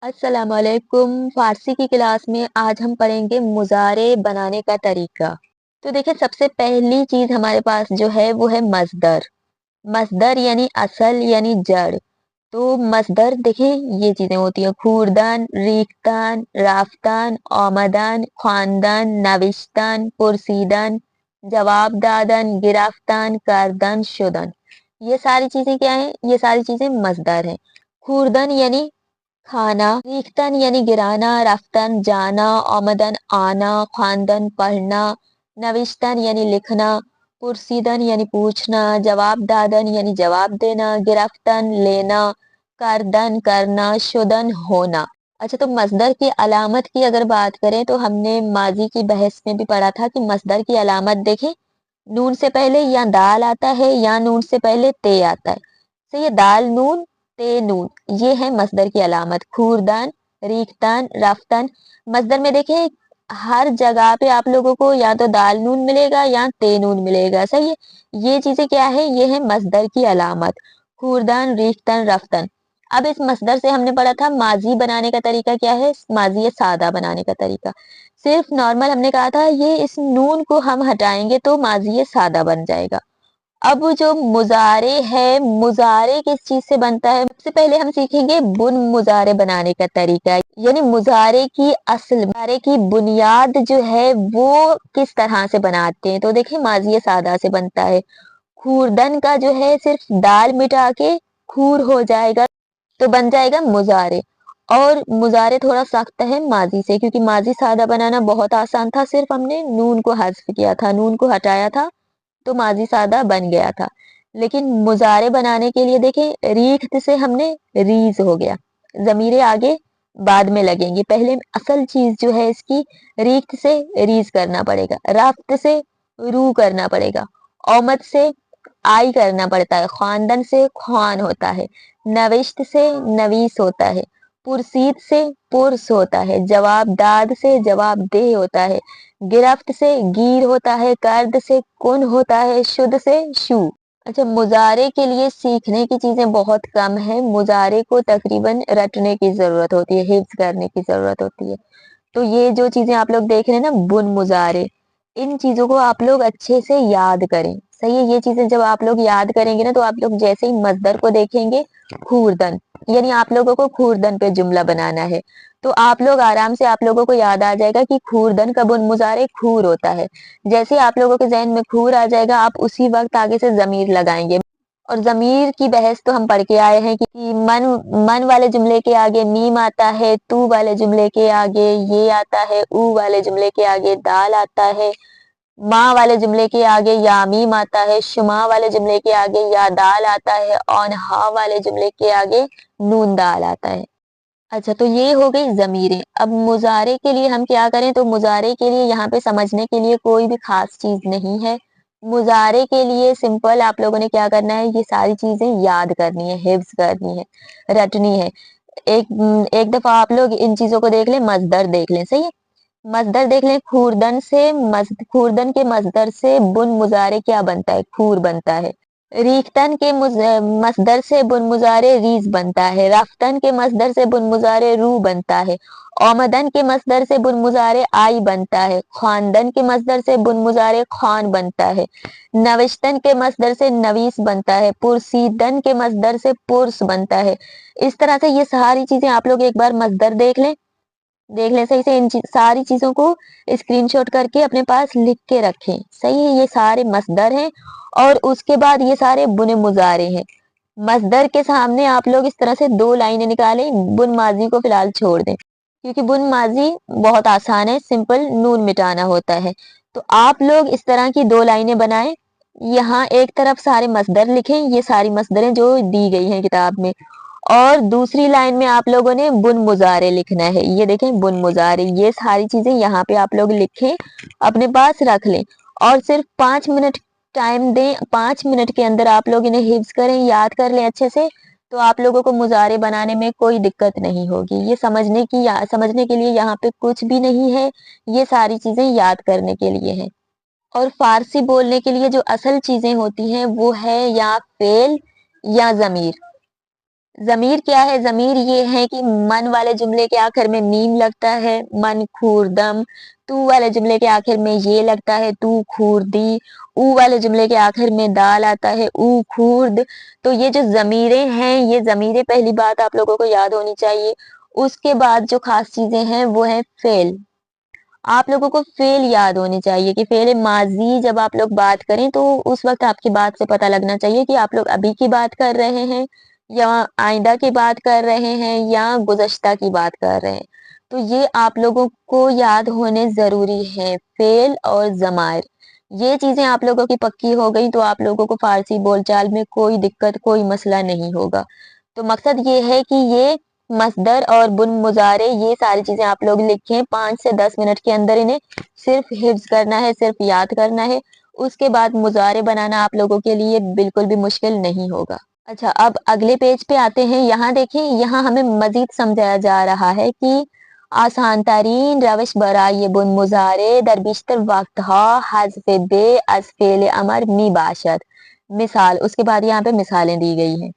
अस्सलाम वालेकुम। फारसी की क्लास में आज हम पढ़ेंगे मुजारे बनाने का तरीका। तो देखिए, सबसे पहली चीज हमारे पास जो है वो है मस्दर। मस्दर यानी असल यानी जड़। तो मस्दर देखिए, ये चीजें होती हैं: खूरदान, रीखतान, राफ्तान, आमदान, खानदान, नविश्तान, पुरसीदान, जवाब दादन, गिरफ्तान, करदन, शुदन। ये सारी चीजें क्या हैं? ये सारी चीजें मस्दर हैं। खूरदन यानी खाना, रीख्तन यानी गिराना, रफ्तन जाना, आमदन आना, खानदन पढ़ना, नविश्तन यानी लिखना, पुरसीदन यानी पूछना, जवाब दादन यानी जवाब देना, गिरफ्तन लेना, करदन करना, शुदन होना। अच्छा, तो मस्दर की अलामत की अगर बात करें तो हमने माजी की बहस में भी पढ़ा था कि मस्दर की अलामत देखें, नून से पहले या दाल आता है या नून से पहले ते आता है। सही है, दाल नून ते नून, ये है मस्दर की अलामत। खूरदान, रीखतान, रफ्तान। मस्दर में देखें, हर जगह पे आप लोगों को या तो दाल नून मिलेगा या ते नून मिलेगा। सही है, ये चीजें क्या है? ये है मस्दर की अलामत। खूरदान, रीखतान, रफ्तान। अब इस मस्दर से हमने पढ़ा था माजी बनाने का तरीका क्या है, माजी सादा बनाने का तरीका। सिर्फ नॉर्मल हमने कहा था ये इस नून को हम हटाएंगे तो माजी सादा बन जाएगा। अब जो मुजारे है, मुजारे किस चीज से बनता है? सबसे पहले हम सीखेंगे बुन मुजारे बनाने का तरीका, यानी मुजारे की असल, मुजारे की बुनियाद जो है वो किस तरह से बनाते हैं। तो देखिए, माजी सादा से बनता है। खूरदन का जो है सिर्फ दाल मिटा के खूर हो जाएगा तो बन जाएगा मुजारे। और मुजारे थोड़ा सख्त है माजी से, क्योंकि माजी सादा बनाना बहुत आसान था, सिर्फ हमने नून को हज़्फ किया था, नून को हटाया था तो माजी सादा बन गया था। लेकिन मुजारे बनाने के लिए देखें, रीख्त से हमने रीज हो गया। जमीरें आगे बाद में लगेंगी, पहले असल चीज जो है इसकी, रीख्त से रीज करना पड़ेगा, राफ्त से रू करना पड़ेगा, औमद से आई करना पड़ता है, खानदन से खान होता है, नविश्त से नवीस होता है, पुरसीद से पुरस होता है, जवाब दाद से जवाब दे होता है, गिरफ्त से गीर होता है, कर्द से कुन होता है, शुद्ध से शू। अच्छा, मुजारे के लिए सीखने की चीजें बहुत कम है, मुजारे को तकरीबन रटने की जरूरत होती है, हिफ्ज करने की जरूरत होती है। तो ये जो चीजें आप लोग देख रहे हैं ना, बुन मुजारे, इन चीजों को आप लोग अच्छे से याद करें। सही है, ये चीजें जब आप लोग याद करेंगे ना तो आप लोग जैसे ही मजदर को देखेंगे, खूरदन, यानी आप लोगों को खूरदन पे जुमला बनाना है, तो आप लोग आराम से, आप लोगों को याद आ जाएगा कि खूरदन का बुन मुजारे खूर होता है। जैसे ही आप लोगों के जहन में खूर आ जाएगा, आप उसी वक्त आगे से जमीर लगाएंगे। और जमीर की बहस तो हम पढ़ के आए हैं कि मन वाले जुमले के आगे मीम आता है, तू वाले जुमले के आगे ये आता है, ऊ वाले जुमले के आगे दाल आता है, माँ वाले जुमले के आगे या मीम आता है, शुमा वाले जुमले के आगे या दाल आता है, और हा वाले जुमले के आगे नून दाल आता है। अच्छा, तो ये हो गई जमीरें। अब मुजारे के लिए हम क्या करें? तो मुजारे के लिए यहाँ पे समझने के लिए कोई भी खास चीज नहीं है। मुजारे के लिए सिंपल आप लोगों ने क्या करना है, ये सारी चीजें याद करनी है, हिफ्ज करनी है, रटनी है। एक दफा आप लोग इन चीजों को देख लें, मजदर देख लें। सही है, मजदर देख लें, खूरदन के मजदर से बुन मुजारे क्या बनता है? खूर बनता है। रीख्तन के मसदर से बुन मुजारे रीज बनता है, रफ्तन के मसदर से बुन मुजारे रू बनता है, औमदन के मसदर से बुन मुजारे आई बनता है, खानदन के मसदर से बुन मुजारे खान बनता है, नविश्तन के मसदर से नवीस बनता है, पुरसीदन के मसदर से पुरस बनता है। इस तरह से ये सारी चीजें आप लोग एक बार मसदर देख लें सही से। सारी चीजों को स्क्रीनशॉट करके अपने पास लिख के रखें। सही है, ये सारे मसदर हैं और उसके बाद ये सारे बुने मुजारे हैं। मसदर के सामने आप लोग इस तरह से दो लाइनें निकालें, बुन माजी को फिलहाल छोड़ दें, क्योंकि बुन माजी बहुत आसान है, सिंपल नून मिटाना होता है। तो आप लोग इस तरह की दो लाइनें बनाएं। यहाँ एक तरफ सारे मसदर लिखें, ये सारी मसदरें जो दी गई हैं किताब में, और दूसरी लाइन में आप लोगों ने बुन मुजारे लिखना है। ये देखें, बुन मुजारे, ये सारी चीजें यहाँ पे आप लोग लिखें, अपने पास रख लें और सिर्फ 5 मिनट टाइम दें। 5 मिनट के अंदर आप लोग इन्हें हिफ्ज करें, याद कर लें अच्छे से, तो आप लोगों को मुजारे बनाने में कोई दिक्कत नहीं होगी। ये समझने के लिए यहाँ पे कुछ भी नहीं है, ये सारी चीजें याद करने के लिए है। और फारसी बोलने के लिए जो असल चीजें होती हैं वो है या फेल या जमीर। ज़मीर क्या है? ज़मीर ये है कि मन वाले जुमले के आखिर में मीम लगता है, मन खूरदम। तू वाले जुमले के आखिर में ये लगता है, तू खूरदी। ऊ वाले जुमले के आखिर में दाल आता है, ऊ खूर्द। तो ये जो ज़मीरें हैं, ये ज़मीरें पहली बात आप लोगों को याद होनी चाहिए। उसके बाद जो खास चीज़ें हैं वो है फ़ेल। आप लोगों को फ़ेल याद होने चाहिए कि फ़ेल माज़ी जब आप लोग बात करें तो उस वक़्त आपकी बात से पता लगना चाहिए कि आप लोग अभी की बात कर रहे हैं या आइंदा की बात कर रहे हैं या गुज़श्ता की बात कर रहे हैं। तो ये आप लोगों को याद होने ज़रूरी है, फ़ेल और ज़मायर। ये चीज़ें आप लोगों की पक्की हो गई तो आप लोगों को फ़ारसी बोलचाल में कोई दिक्कत, कोई मसला नहीं होगा। तो मकसद ये है कि ये मसदर और बुन मुजारे ये सारी चीजें आप लोग लिखें 5 से 10 मिनट के अंदर इन्हें सिर्फ हिफ्ज करना है, सिर्फ याद करना है। उसके बाद मुजारे बनाना आप लोगों के लिए बिल्कुल भी मुश्किल नहीं होगा। अच्छा, अब अगले पेज पे आते हैं। यहाँ देखें, यहाँ हमें मजीद समझाया जा रहा है कि आसान तरीन रविश बराए बुन मुजारे दरबिश्तर वक्त हज़्फ़ बे अज़ फ़ेल अमर मी बाशद। मिसाल, उसके बाद यहाँ पे मिसालें दी गई हैं।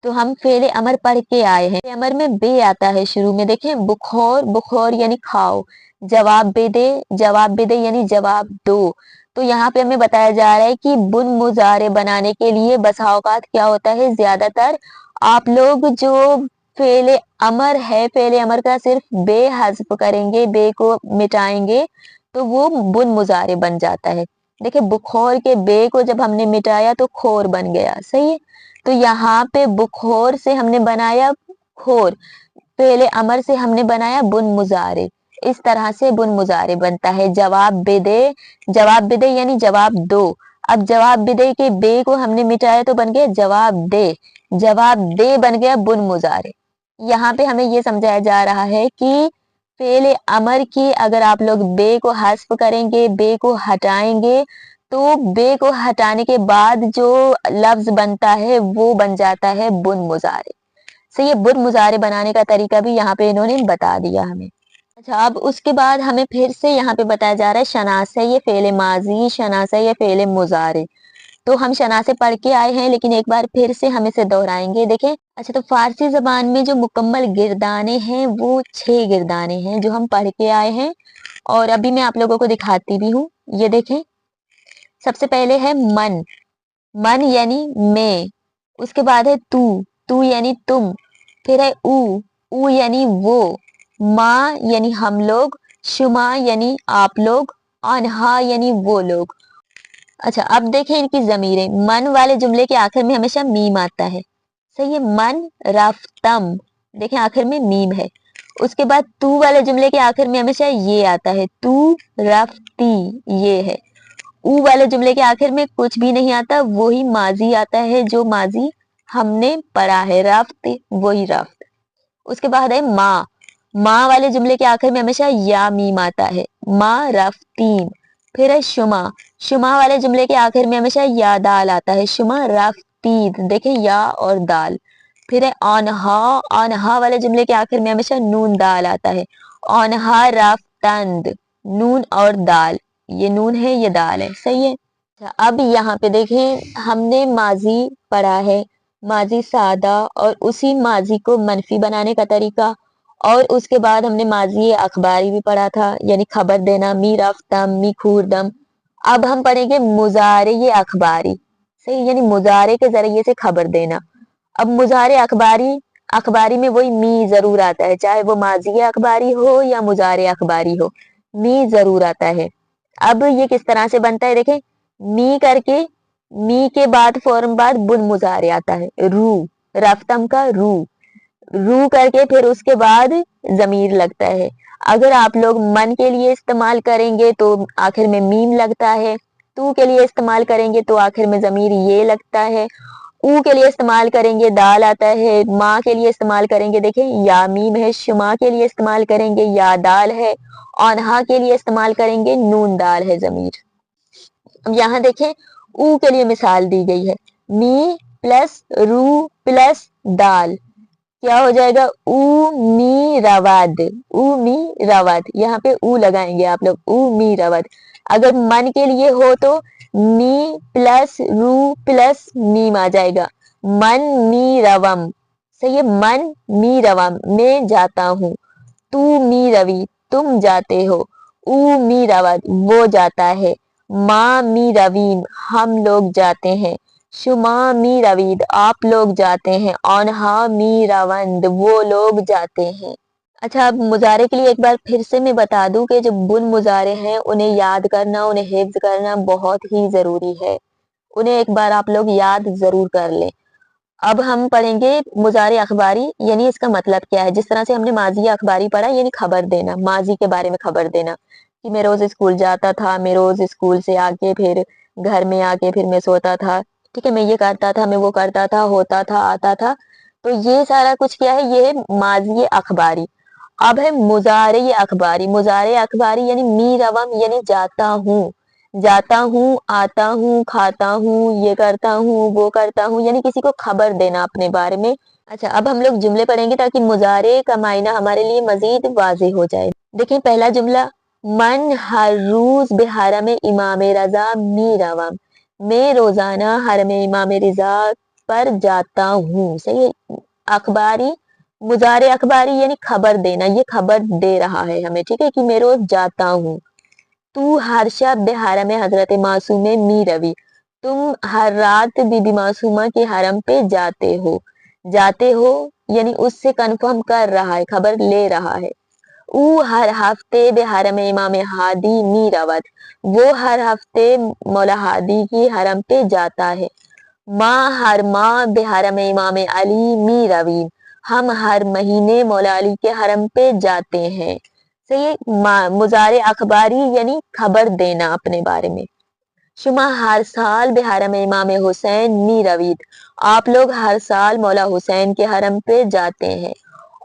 तो हम फेले अमर पढ़ के आए हैं। फेले अमर में बे आता है शुरू में। देखें, बुखौर, बुखौर यानी खाओ। जवाब बेदे यानी जवाब दो। तो यहाँ पे हमें बताया जा रहा है कि बुन मुजारे बनाने के लिए बसा औकात क्या होता है, ज्यादातर आप लोग जो फेले अमर है, फेले अमर का सिर्फ बे हज़्फ करेंगे, बे को मिटाएंगे तो वो बुन मुजारे बन जाता है। देखिए, बुखौर के बे को जब हमने मिटाया तो खोर बन गया, सही है। तो यहाँ पे बुखोर से हमने बनाया खोर, पहले अमर से हमने बनाया बुन मुजारे। इस तरह से बुन मुजारे बनता है। जवाब बिदे यानी जवाब दो। अब जवाब बिदे के बे को हमने मिटाया तो बन गया जवाब दे बन गया बुन मुजारे। यहाँ पे हमें ये समझाया जा रहा है कि फेले अमर की अगर आप लोग बे को हस्फ करेंगे, बे को हटाएंगे तो बे को हटाने के बाद जो लफ्ज बनता है वो बन जाता है बुन मुजारे। सही है, बुन मुजारे बनाने का तरीका भी यहाँ पे इन्होंने बता दिया हमें। अच्छा, अब उसके बाद हमें फिर से यहाँ पे बताया जा रहा है शनास है ये फेले माजी, शनास है ये फेले मुजारे। तो हम शनासे पढ़ के आए हैं लेकिन एक बार फिर से हम इसे दोहराएंगे। देखें, अच्छा, तो फारसी जबान में जो मुकम्मल गिरदाने हैं वो 6 गिरदाने हैं जो हम पढ़ के आए हैं और अभी मैं आप लोगों को दिखाती भी हूँ। ये देखें, सबसे पहले है मन, मन यानी मैं। उसके बाद है तू, तू यानी तुम। फिर है ऊ यानी वो। माँ यानी हम लोग। शुमा यानी आप लोग। अनहा यानी वो लोग। अच्छा, अब देखें इनकी जमीरें। मन वाले जुमले के आखिर में हमेशा मीम आता है, सही है। मन रफ्तम, देखें आखिर में मीम है। उसके बाद तू वाले जुमले के आखिर में हमेशा ये आता है, तू रफ्ती, ये है। ऊ वाले जुमले के आखिर में कुछ भी नहीं आता, वही माजी आता है जो माजी हमने पढ़ा है, रफ्त, वही रफ्त। उसके बाद है माँ, माँ वाले जुमले के आखिर में हमेशा या मीम आता है, माँ रफ्तीन। फिर है शुमा, शुमा वाले जुमले के आखिर में हमेशा या दाल आता है, शुमा रफ्तीद, देखें या और दाल। फिर है अनहा, अनहा वाले जुमले के आखिर में हमेशा नून दाल आता है, अनहा रफ्तंद, नून और दाल, ये नून है ये दाल है, सही है। अच्छा, अब यहाँ पे देखें, हमने माजी पढ़ा है, माजी सादा, और उसी माजी को मनफी बनाने का तरीका, और उसके बाद हमने माजी अखबारी भी पढ़ा था, यानी खबर देना, मी रफ्तम, मी खूरदम। अब हम पढ़ेंगे मुजारे अखबारी, सही, यानी मुजारे के जरिए से खबर देना। अब मुजारे अखबारी, अखबारी में वही मी जरूर आता है, चाहे वो माजी अखबारी हो या मुजारे अखबारी हो, मी जरूर आता है। अब ये किस तरह से बनता है, देखें, मी करके, मी के बाद फौरन बाद बुन मुजारे आता है, रू, रफ्तम का रू करके फिर उसके बाद जमीर लगता है। अगर आप लोग मन के लिए इस्तेमाल करेंगे तो आखिर में मीम लगता है, तू के लिए इस्तेमाल करेंगे तो आखिर में जमीर ये लगता है, ऊ के लिए इस्तेमाल करेंगे दाल आता है, माँ के लिए इस्तेमाल करेंगे, देखें या मीम है, शुमा के लिए इस्तेमाल करेंगे या दाल है, अनहा के लिए इस्तेमाल करेंगे नून दाल है जमीर। अब यहाँ देखें, ऊ के लिए मिसाल दी गई है, मी प्लस रू प्लस दाल, क्या हो जाएगा, ऊ मी रवाद, ऊ मी रवाद। यहाँ पे ऊ लगाएंगे आप लोग, ऊ मी रवाद। अगर मन के लिए हो तो मी प्लस रू प्लस मीम आ जाएगा, मन मी रवम, صحیح ہے. من می روا میں جاتا ہوں. تو می روی تم جاتے ہو. او می رود وہ جاتا ہے. ما می رویم ہم لوگ جاتے ہیں. شما می روید آپ لوگ جاتے ہیں. آنہا می روند وہ لوگ جاتے ہیں. اچھا، اب مضارع کے لیے ایک بار پھر سے میں بتا دوں کہ جو بن مضارع ہیں انہیں یاد کرنا، انہیں حفظ کرنا بہت ہی ضروری ہے. انہیں ایک بار آپ لوگ یاد ضرور کر لیں. اب ہم پڑھیں گے مضارع اخباری، یعنی اس کا مطلب کیا ہے. جس طرح سے ہم نے ماضی اخباری پڑھا، یعنی خبر دینا، ماضی کے بارے میں خبر دینا کہ میں روز اسکول جاتا تھا، میں روز اسکول سے آ کے پھر گھر میں آ کے پھر میں سوتا تھا، ٹھیک ہے، میں یہ کرتا تھا، میں وہ کرتا تھا، ہوتا تھا، آتا تھا. تو یہ سارا کچھ کیا ہے، یہ ہے ماضی اخباری. اب ہے مضارع اخباری. مضارع اخباری یعنی می روم یعنی جاتا ہوں، جاتا ہوں، آتا ہوں، کھاتا ہوں، یہ کرتا ہوں، وہ کرتا ہوں، یعنی کسی کو خبر دینا اپنے بارے میں. اچھا، اب ہم لوگ جملے پڑھیں گے تاکہ مضارع کا معنی ہمارے لیے مزید واضح ہو جائے. دیکھیں پہلا جملہ، من ہر روز بے حرم امام رضا می روم. میں روزانہ حرم امام رضا پر جاتا ہوں. صحیح ہے. اخباری، مضارع اخباری یعنی خبر دینا، یہ خبر دے رہا ہے ہمیں، ٹھیک ہے، کہ میں روز جاتا ہوں. تو ہر شب بے حرم حضرت معصومے می روی. تم ہر رات بی بی معصومہ کے حرم پہ جاتے ہو. جاتے ہو یعنی اس سے کنفرم کر رہا ہے، خبر لے رہا ہے. او ہر ہفتے بے حرم امام ہادی می رود. وہ ہر ہفتے مولا ہادی کی حرم پہ جاتا ہے. ماں ہر ماہ بے حرم امام علی می رویم. ہم ہر مہینے مولا علی کے حرم پہ جاتے ہیں. صحیح. مضارع اخباری یعنی خبر دینا اپنے بارے میں. شما ہر سال بے حرم امام حسین می روید. آپ لوگ ہر سال مولا حسین کے حرم پہ جاتے ہیں.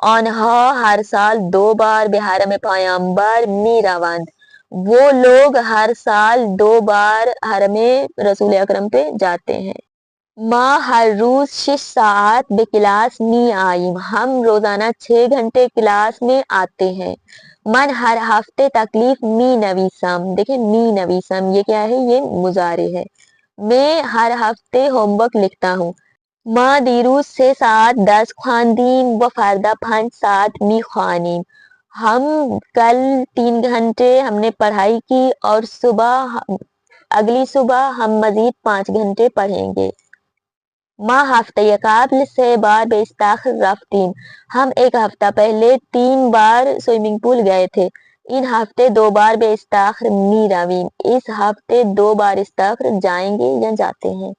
آنہا ہر سال 2 بار بے حرم پیامبر می روند. وہ لوگ ہر سال 2 بار حرم رسول اکرم پہ جاتے ہیں. ما ہر روز 6 ساعت بے کلاس می آئیم. ہم روزانہ 6 گھنٹے کلاس میں آتے ہیں. من ہر ہفتے تکلیف می نویسم. دیکھیں می نویسم یہ کیا ہے، یہ مضارع ہے. میں ہر ہفتے ہوم ورک لکھتا ہوں. ما دیروز 6 ساعت درس خواندیم و فردا 5 ساعت می خوانیم. ہم کل 3 گھنٹے ہم نے پڑھائی کی اور اگلی صبح ہم مزید 5 گھنٹے پڑھیں گے. ما ہفتہ قبل 3 بار بے استاخر رفتیم. ہم ایک ہفتہ پہلے 3 بار سوئمنگ پول گئے تھے. ان ہفتے 2 بار بے استاخر می رویم. اس ہفتے 2 بار استاخر جائیں گے یا جاتے ہیں.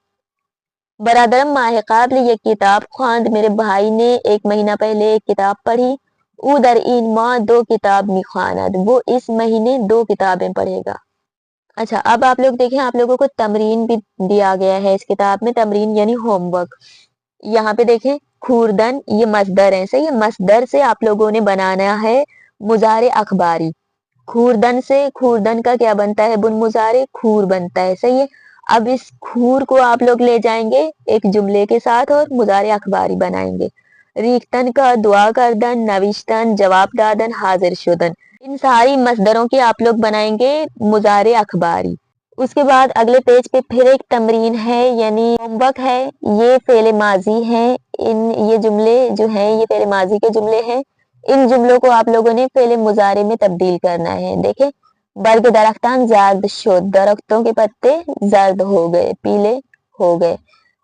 برادرم ماہ قبل یہ کتاب خواند. میرے بھائی نے 1 مہینہ پہلے ایک کتاب پڑھی. او در این ماہ 2 کتاب می خواند. وہ اس مہینے 2 کتابیں پڑھے گا. اچھا، اب آپ لوگ دیکھیں، آپ لوگوں کو تمرین بھی دیا گیا ہے اس کتاب میں. تمرین یعنی ہوم ورک. یہاں پہ دیکھیں خوردن یہ مصدر ہے. صحیح ہے. مصدر سے آپ لوگوں نے بنانا ہے مضارع اخباری. خوردن سے، خوردن کا کیا بنتا ہے بن مضارع، خور بنتا ہے. صحیح ہے. اب اس خور کو آپ لوگ لے جائیں گے ایک جملے کے ساتھ اور مضارع اخباری بنائیں گے. ریختن کا دعا کردن، نوشتن جواب دادن، حاضر شدن. ان ساری مصدروں کے آپ لوگ بنائیں گے مضارع اخباری. اس کے بعد اگلے پیج پہ پھر ایک تمرین ہے یعنی ہوم ورک ہے. یہ فعل ماضی ہیں. یہ جملے جو ہیں یہ فعل ماضی کے جملے ہیں. ان جملوں کو آپ لوگوں نے فعل مضارع میں تبدیل کرنا ہے. دیکھیں، برگ درختان زرد شد. درختوں کے پتے زرد ہو گئے، پیلے ہو گئے.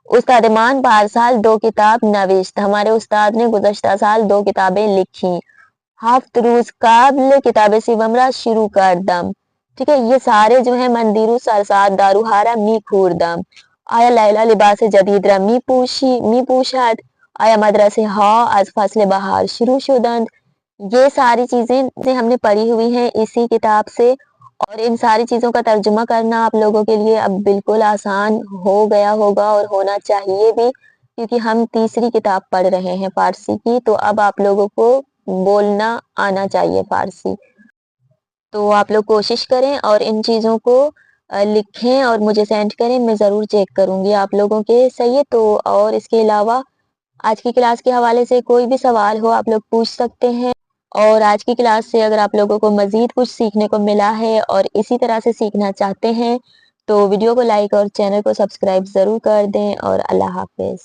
استاد مان پارسال 2 کتاب نوشت. ہمارے استاد نے گزشتہ سال 2 کتابیں لکھی. ہفت روز قبل کتاب سیومرا شروع کردم. ٹھیک ہے. یہ سارے جو ہیں مندیرو سرساد داروہارا می خوردم. آیا لیلا لباس جدید را می پوشد. آیا مدرسه ها از فصل بهار شروع شدند. یہ ساری چیزیں ہم نے پڑھی ہوئی ہیں اسی کتاب سے، اور ان ساری چیزوں کا ترجمہ کرنا آپ لوگوں کے لیے اب بالکل آسان ہو گیا ہوگا اور ہونا چاہیے بھی، کیونکہ ہم تیسری کتاب پڑھ رہے ہیں فارسی کی. تو اب آپ لوگوں کو بولنا آنا چاہیے فارسی. تو آپ لوگ کوشش کریں اور ان چیزوں کو لکھیں اور مجھے سینڈ کریں. میں ضرور چیک کروں گی آپ لوگوں کے. صحیح ہے. تو اور اس کے علاوہ آج کی کلاس کے حوالے سے کوئی بھی سوال ہو آپ لوگ پوچھ سکتے ہیں. اور آج کی کلاس سے اگر آپ لوگوں کو مزید کچھ سیکھنے کو ملا ہے اور اسی طرح سے سیکھنا چاہتے ہیں تو ویڈیو کو لائک اور چینل کو سبسکرائب ضرور کر دیں. اور اللہ حافظ.